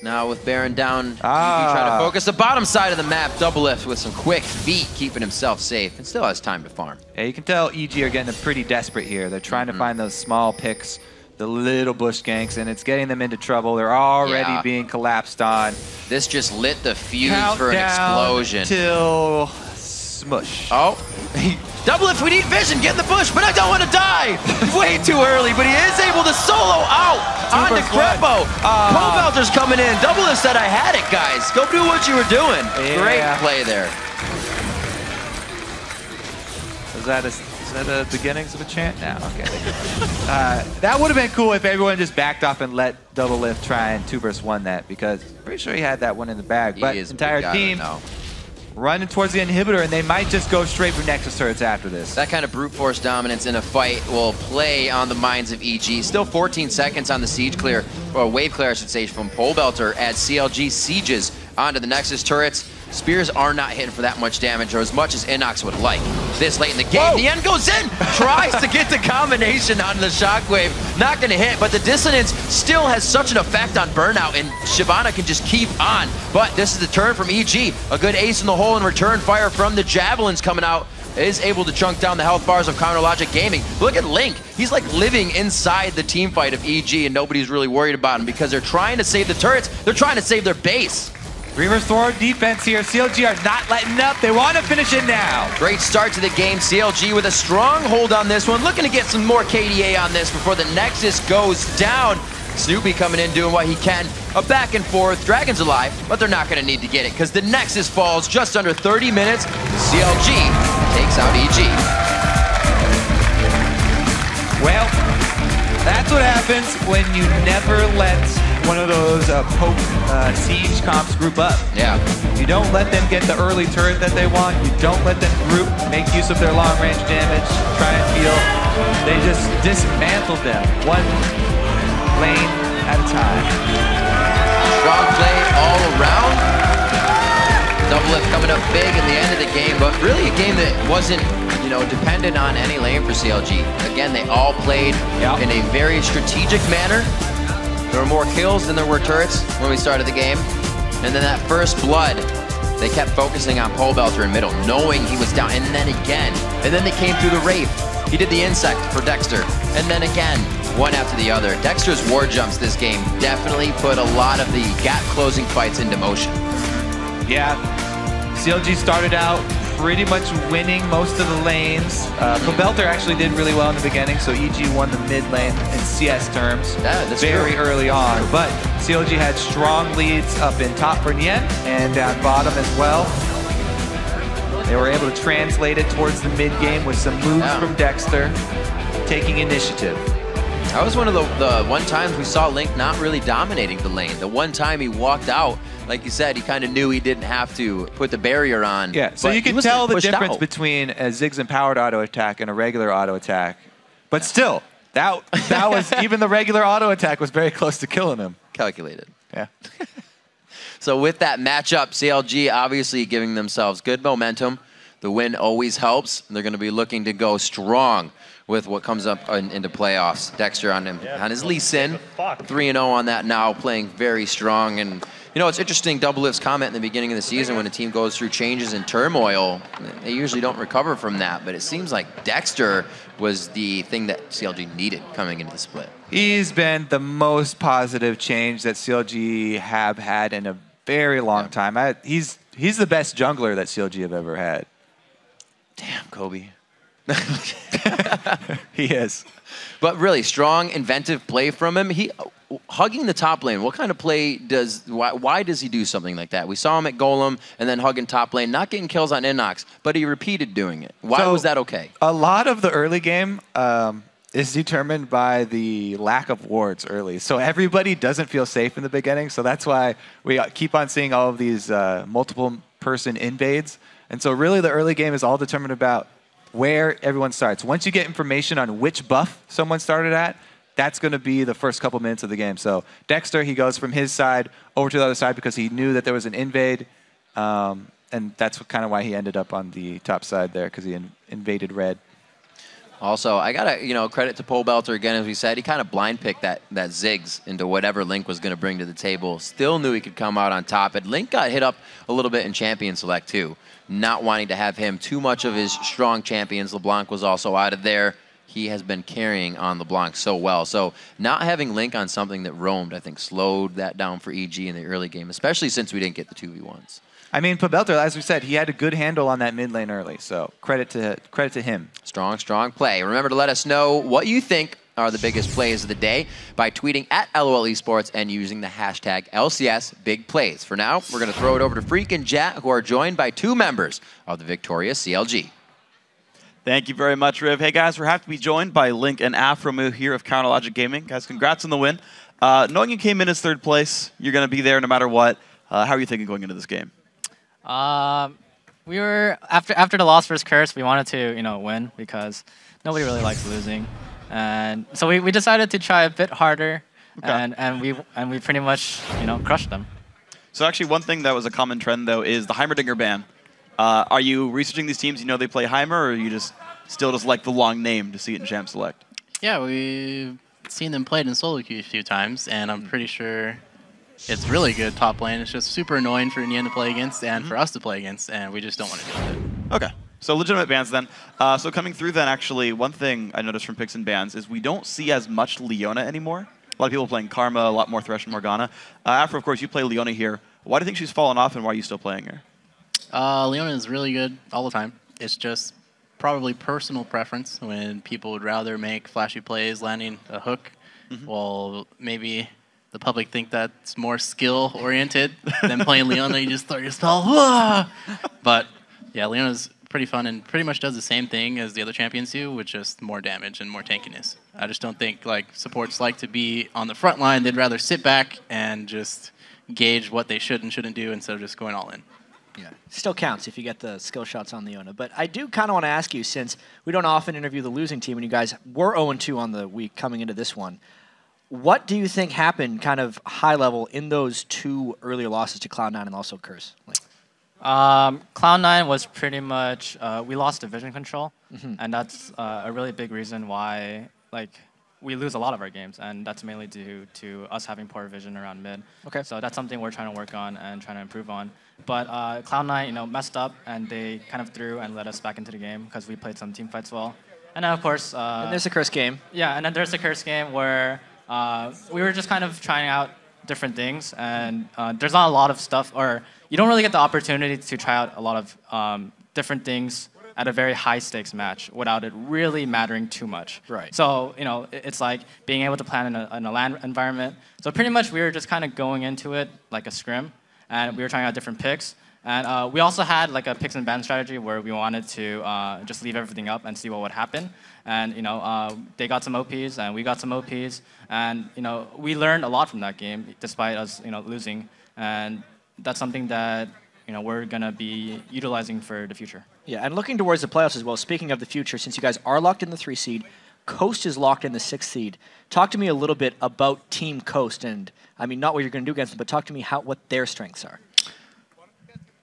Now with Baron down, trying to focus the bottom side of the map. Doublelift with some quick feet, keeping himself safe, and still has time to farm. Yeah, you can tell EG are getting pretty desperate here. They're trying to find those small picks, the little bush ganks, and it's getting them into trouble. They're already being collapsed on. This just lit the fuse for an explosion. Till smush. Oh, Doublelift, we need vision, get in the bush, but I don't want to die. Way too early, but he is able to solo out onto Krepo. Pobelter's coming in. Doublelift said, I had it, guys. Go do what you were doing. Great play there. Is that the beginnings of a chant? No, okay. That would have been cool if everyone just backed off and let Doublelift try and 2-1 that, because I'm pretty sure he had that one in the bag. But entire team running towards the inhibitor, and they might just go straight for Nexus turrets after this. That kind of brute force dominance in a fight will play on the minds of EG. Still 14 seconds on the siege clear, or wave clear, I should say, from Pobelter as CLG sieges onto the Nexus turrets. Spears are not hitting for that much damage, or as much as Innox would like. This late in the game, Nien goes in, tries to get the combination on the shockwave. Not gonna hit, but the dissonance still has such an effect on burnout, and Shyvana can just keep on. But this is the turn from EG. A good ace in the hole in return fire from the javelins coming out. Is able to chunk down the health bars of CounterLogic Gaming. Look at Link. He's like living inside the team fight of EG, and nobody's really worried about him because they're trying to save the turrets. They're trying to save their base. Reverse forward defense here. CLG are not letting up. They want to finish it now. Great start to the game. CLG with a strong hold on this one. Looking to get some more KDA on this before the Nexus goes down. Snoopeh coming in doing what he can. A back and forth. Dragon's alive, but they're not going to need to get it because the Nexus falls just under 30 minutes. CLG takes out EG. Well, that's what happens when you never let one of those poke siege comps group up. Yeah. You don't let them get the early turret that they want. You don't let them group, make use of their long range damage, try and heal. They just dismantled them one lane at a time. Strong play all around. Doublelift coming up big in the end of the game, but really a game that wasn't, you know, dependent on any lane for CLG. Again, they all played in a very strategic manner. There were more kills than there were turrets when we started the game. And then that first blood, they kept focusing on Pobelter in middle, knowing he was down, and then again. And then they came through the Wraith. He did the insect for Dexter, and then again, one after the other. Dexter's war jumps this game definitely put a lot of the gap closing fights into motion. Yeah, CLG started out pretty much winning most of the lanes. Pobelter actually did really well in the beginning, so EG won the mid lane in CS terms very early on. But CLG had strong leads up in top for Nien and down bottom as well. They were able to translate it towards the mid game with some moves from Dexter, taking initiative. That was one of the one times we saw Link not really dominating the lane. The one time he walked out, like you said, he kind of knew he didn't have to put the barrier on. Yeah, so you can tell the difference between a Ziggs empowered auto attack and a regular auto attack. But still, that was, even the regular auto attack was very close to killing him. Calculated. Yeah. So with that matchup, CLG obviously giving themselves good momentum. The win always helps. They're going to be looking to go strong with what comes up into playoffs. Dexter on his Lucian, 3-0 on that now, playing very strong. And you know, it's interesting, Doublelift's comment in the beginning of the season when a team goes through changes and turmoil, they usually don't recover from that. But it seems like Dexter was the thing that CLG needed coming into the split. He's been the most positive change that CLG have had in a very long time. He's the best jungler that CLG have ever had. Damn, Kobe. He is. But really, strong, inventive play from him. He hugging the top lane. What kind of play does, why does he do something like that? We saw him at Golem and then hugging top lane, not getting kills on Innox, but he repeated doing it. Why was that okay? A lot of the early game is determined by the lack of wards early. So everybody doesn't feel safe in the beginning. So that's why we keep on seeing all of these multiple person invades. And so really the early game is all determined about where everyone starts. Once you get information on which buff someone started at, that's going to be the first couple minutes of the game. So Dexter, he goes from his side over to the other side because he knew that there was an invade. And that's kind of why he ended up on the top side there, because he invaded red. Also, I got to, credit to Pobelter again, as we said. He kind of blind picked that Ziggs into whatever Link was going to bring to the table. Still knew he could come out on top. And Link got hit up a little bit in Champion Select, too. Not wanting to have him too much of his strong champions. LeBlanc was also out of there. He has been carrying on LeBlanc so well. So not having Link on something that roamed, I think, slowed that down for EG in the early game, especially since we didn't get the 2v1s. I mean, Pobelter, as we said, he had a good handle on that mid lane early, so credit to him. Strong, strong play. Remember to let us know what you think are the biggest plays of the day by tweeting at LOL Esports and using the hashtag LCSBigPlays. For now, we're going to throw it over to Freak and Jat, who are joined by two members of the victorious CLG. Thank you very much, Riv. Hey, guys, we're happy to be joined by Link and Aphromoo here of CounterLogic Gaming. Guys, congrats on the win. Knowing you came in as third place, you're going to be there no matter what. How are you thinking going into this game? We were after the loss versus Curse, we wanted to win because nobody really likes losing, and so we decided to try a bit harder, and we pretty much crushed them. So actually, one thing that was a common trend, though, is the Heimerdinger ban. Are you researching these teams? You know they play Heimer, or are you just still just like the long name to see it in Champ Select? Yeah, we've seen them played in solo queue a few times, and I'm pretty sure it's really good top lane. It's just super annoying for Nien to play against and for us to play against, and we just don't want to deal with it. Okay. So legitimate bans then. So coming through then, actually, one thing I noticed from picks and bans is we don't see as much Leona anymore. A lot of people playing Karma, a lot more Thresh and Morgana. Afro, of course, you play Leona here. Why do you think she's fallen off, and why are you still playing her? Leona is really good all the time. It's just probably personal preference when people would rather make flashy plays landing a hook. Well, maybe the public think that's more skill-oriented than playing Leona. You just throw your spell. But yeah, Leona's pretty fun and pretty much does the same thing as the other champions do, with just more damage and more tankiness. I just don't think like supports like to be on the front line. They'd rather sit back and just gauge what they should and shouldn't do instead of just going all in. Yeah, still counts if you get the skill shots on Leona. But I do kind of want to ask you, since we don't often interview the losing team, and you guys were 0-2 on the week coming into this one, what do you think happened kind of high level in those two earlier losses to Cloud9 and also Curse? Like, Cloud9 was pretty much, we lost division control, and that's a really big reason why we lose a lot of our games, and that's mainly due to us having poor vision around mid. Okay. So that's something we're trying to work on and trying to improve on. But Cloud9, messed up, and they kind of threw and let us back into the game because we played some team fights well. And then, of course... and there's the Curse game. Yeah, and then there's the Curse game where we were just kind of trying out different things, and there's not a lot of stuff, or you don't really get the opportunity to try out a lot of different things at a very high stakes match without it really mattering too much. Right. So, it's like being able to plan in a LAN environment. So pretty much we were just kind of going into it like a scrim, and we were trying out different picks. And we also had like a picks and ban strategy where we wanted to just leave everything up and see what would happen. And they got some OPs and we got some OPs, and we learned a lot from that game despite us losing. And that's something that we're gonna be utilizing for the future. Yeah, and looking towards the playoffs as well. Speaking of the future, since you guys are locked in the 3 seed, Coast is locked in the 6th seed. Talk to me a little bit about Team Coast, and I mean not what you're gonna do against them, but talk to me what their strengths are.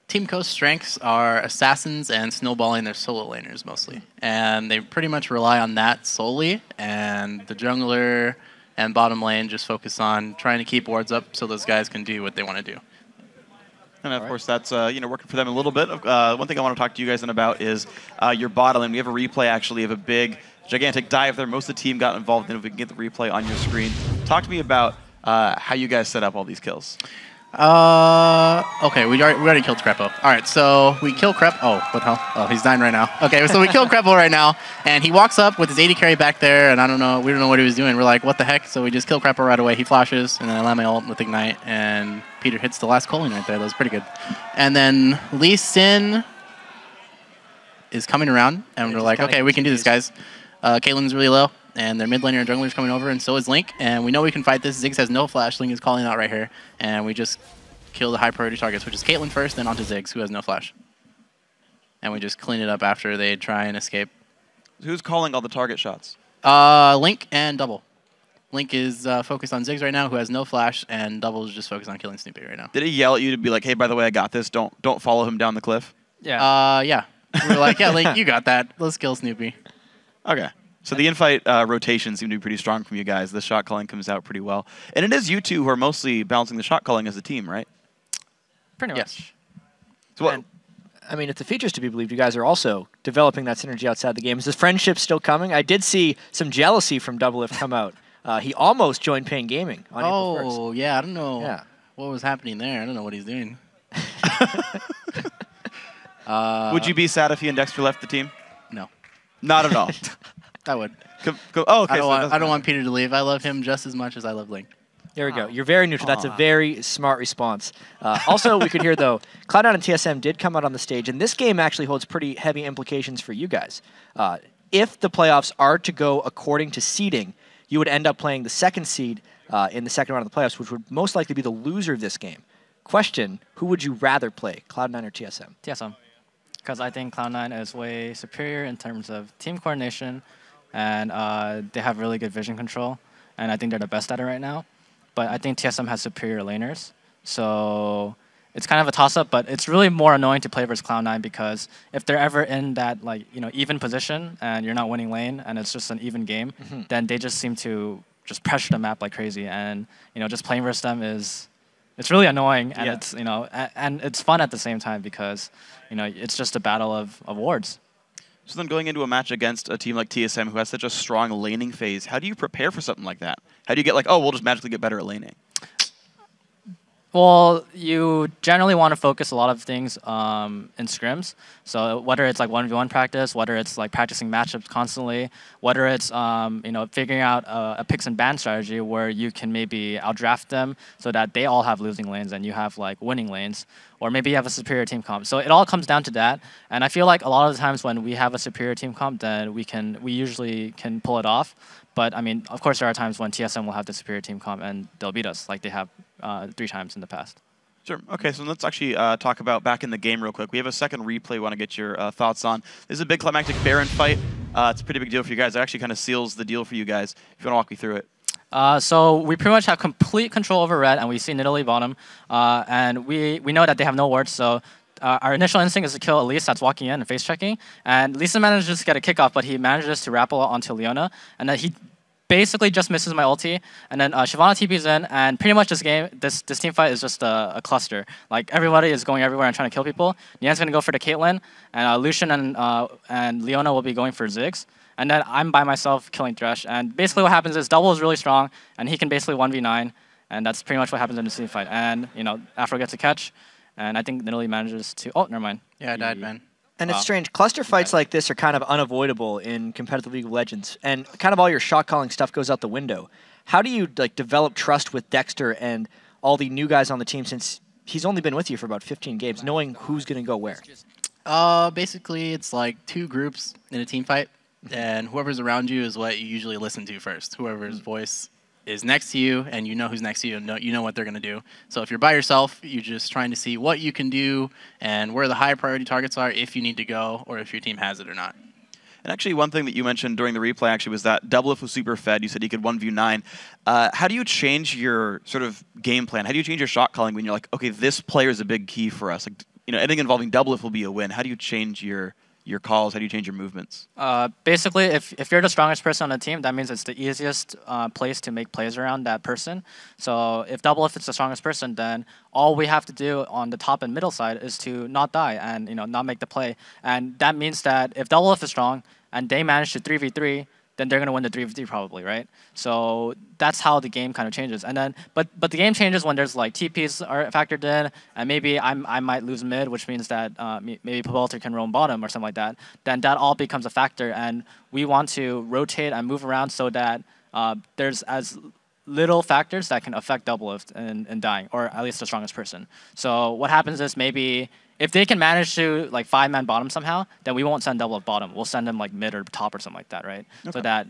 Team Coast's strengths are assassins and snowballing their solo laners mostly. And they pretty much rely on that solely, and the jungler and bottom lane just focus on trying to keep wards up so those guys can do what they want to do. And of course, that's working for them a little bit. One thing I want to talk to you guys about is your bottom lane. We have a replay actually of a big, gigantic dive there. Most of the team got involved in it. If we can get the replay on your screen. Talk to me about how you guys set up all these kills. Okay, we already killed Krepo. All right, so we kill Krepo. Oh, what the hell? Oh, he's dying right now. Okay, so we kill Krepo right now, and he walks up with his 80 carry back there, and we don't know what he was doing. We're like, what the heck? So we just kill Krepo right away. He flashes, and then I land my ult with Ignite, and Peter hits the last calling right there. That was pretty good. And then Lee Sin is coming around, and we're like, okay, we can do this, guys. Caitlyn's really low, and their mid laner and jungler's coming over, and so is Link, and we know we can fight this. Ziggs has no flash. Link is calling out right here, and we just kill the high priority targets, which is Caitlyn first, then onto Ziggs, who has no flash. And we just clean it up after they try and escape. Who's calling all the target shots? Link and Double. Link is focused on Ziggs right now, who has no flash, and Double is just focused on killing Snoopeh right now. Did he yell at you to be like, hey, by the way, I got this. Don't follow him down the cliff? Yeah. Yeah. We were like, yeah, Link, you got that. Let's kill Snoopeh. Okay. So the in-fight rotations seem to be pretty strong from you guys. The shot calling comes out pretty well. And it is you two who are mostly balancing the shot calling as a team, right? Pretty much. Yes. So what, And, I mean, if the features to be believed, you guys are also developing that synergy outside the game. Is the friendship still coming? I did see some jealousy from Doublelift come out. He almost joined Peng Gaming on April 1st. Oh, yeah, I don't know Yeah. what was happening there. I don't know what he's doing. would you be sad if he and Dexter left the team? No. Not at all. I would. Oh, okay. I don't want Peter to leave. I love him just as much as I love Link. There we go. You're very neutral. That's a very smart response. Also, we could hear, though, Cloud9 and TSM did come out on the stage, and this game actually holds pretty heavy implications for you guys. If the playoffs are to go according to seeding, you would end up playing the 2nd seed in the 2nd round of the playoffs, which would most likely be the loser of this game. Question, who would you rather play, Cloud9 or TSM? TSM. Because I think Cloud9 is way superior in terms of team coordination, and they have really good vision control, and I think they're the best at it right now. But I think TSM has superior laners, So it's kind of a toss-up, but it's really more annoying to play versus Cloud9 because if they're ever in that like even position and you're not winning lane and it's just an even game, then they just seem to just pressure the map like crazy, and just playing versus them it's really annoying, and it's and it's fun at the same time because it's just a battle of wards. So then going into a match against a team like TSM who has such a strong laning phase, how do you prepare for something like that? How do you get like, oh, we'll just magically get better at laning? Well, you generally want to focus a lot of things in scrims. So whether it's like 1v1 practice, whether it's like practicing matchups constantly, whether it's figuring out a picks and ban strategy where you can maybe outdraft them so that they all have losing lanes and you have like winning lanes, or maybe you have a superior team comp. So it all comes down to that. And I feel like a lot of the times when we have a superior team comp, then we usually can pull it off. But I mean, of course, there are times when TSM will have the superior team comp and they'll beat us, like they have 3 times in the past. Sure. Okay, so let's actually talk about back in the game real quick. We have a second replay we want to get your thoughts on. This is a big climactic Baron fight. It's a pretty big deal for you guys. It actually kind of seals the deal for you guys. If you want to walk me through it. So we pretty much have complete control over red, and we see Nidalee bottom. And we know that they have no wards, so our initial instinct is to kill Elise that's walking in and face checking. And Elise manages to get a kickoff, but he manages to rappel onto Leona. And then he basically just misses my ulti. And then Shyvana TP's in, and pretty much this team fight is just a cluster. Like everybody is going everywhere and trying to kill people. Nien's gonna go for the Caitlyn, and Lucian and Leona will be going for Ziggs. And then I'm by myself killing Thresh. And basically what happens is Double is really strong, and he can basically 1v9. And that's pretty much what happens in the team fight. And, Aphro gets a catch, and I think Nidalee manages to... Oh, never mind. Yeah, I died, man. And it's strange. Cluster fights like this are kind of unavoidable in competitive League of Legends. And kind of all your shot calling stuff goes out the window. How do you develop trust with Dexter and all the new guys on the team, since he's only been with you for about 15 games, knowing who's going to go where? Basically, it's like 2 groups in a team fight. And whoever's around you is what you usually listen to first. Whoever's voice is next to you, and you know who's next to you, and you know what they're going to do. So if you're by yourself, you're just trying to see what you can do and where the high priority targets are if you need to go, or if your team has it or not. And actually, one thing that you mentioned during the replay actually was that Doublelift was super fed. You said he could 1v9. How do you change your sort of game plan? How do you change your shot calling when you're like, okay, this player is a big key for us? Like, anything involving Doublelift will be a win. How do you change your calls? How do you change your movements? Basically, if you're the strongest person on the team, that means it's the easiest place to make plays around that person. So if Doublelift is the strongest person, then all we have to do on the top and middle side is to not die and not make the play. And that means that if Doublelift is strong and they manage to 3v3, then they're going to win the 3v3 probably, right? So that's how the game kind of changes. And then, but the game changes when there's like TPs are factored in, and maybe I might lose mid, which means that maybe Pobelter can roam bottom or something like that. Then that all becomes a factor, and we want to rotate and move around so that there's as little factors that can affect Doublelift in dying, or at least the strongest person. So what happens is maybe if they can manage to like 5-man bottom somehow, then we won't send Doublelift bottom. We'll send him like mid or top or something like that, right? Okay. So that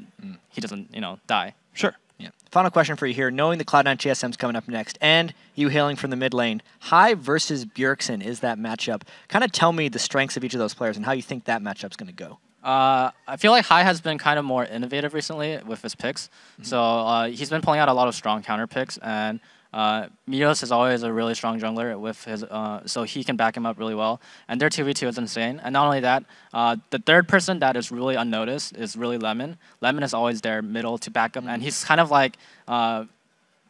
he doesn't, die. Sure. Yeah. Final question for you here. Knowing the Cloud9 TSM's coming up next, and you hailing from the mid lane, High versus Bjergsen is that matchup. Kind of tell me the strengths of each of those players and how you think that matchup's going to go. I feel like High has been kind of more innovative recently with his picks. So he's been pulling out a lot of strong counter picks, and Mios is always a really strong jungler with his, so he can back him up really well. And their 2v2 is insane. And not only that, the third person that is really unnoticed is really Lemon. Lemon is always there middle to back up, and he's kind of like,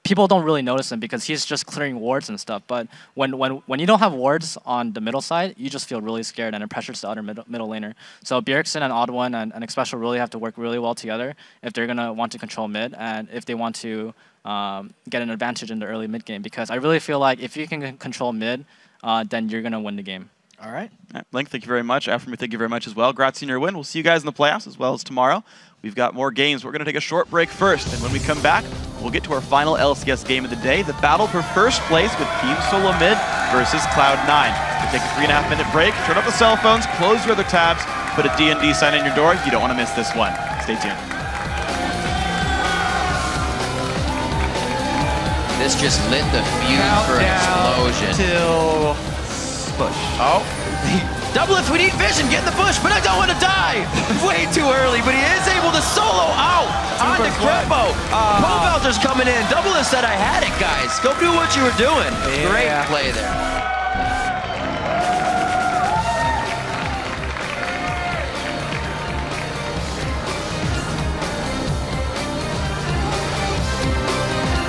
people don't really notice him because he's just clearing wards and stuff. But when you don't have wards on the middle side, you just feel really scared, and it pressures the other middle laner. So Bjergsen and Odd1 and Xpecial really have to work really well together if they're going to want to control mid, and if they want to get an advantage in the early mid game, because I really feel like if you can control mid, then you're going to win the game. All right. Link, thank you very much. Aphromoo, thank you very much as well. Congrats on your win. We'll see you guys in the playoffs as well as tomorrow. We've got more games. We're going to take a short break first, and when we come back, we'll get to our final LCS game of the day, the battle for first place with Team Solo Mid versus Cloud9. We'll take a 3.5-minute break, turn off the cell phones, close your other tabs, put a D&D sign in your door. You don't want to miss this one. Stay tuned. This just lit the fuse for an explosion. Till push. Oh. Doublelift, we need vision. Get in the bush, but I don't want to die. Way too early, but he is able to solo out on onto Krepo. Pobelter's coming in. Doublelift said I had it, guys. Go do what you were doing. Great play there.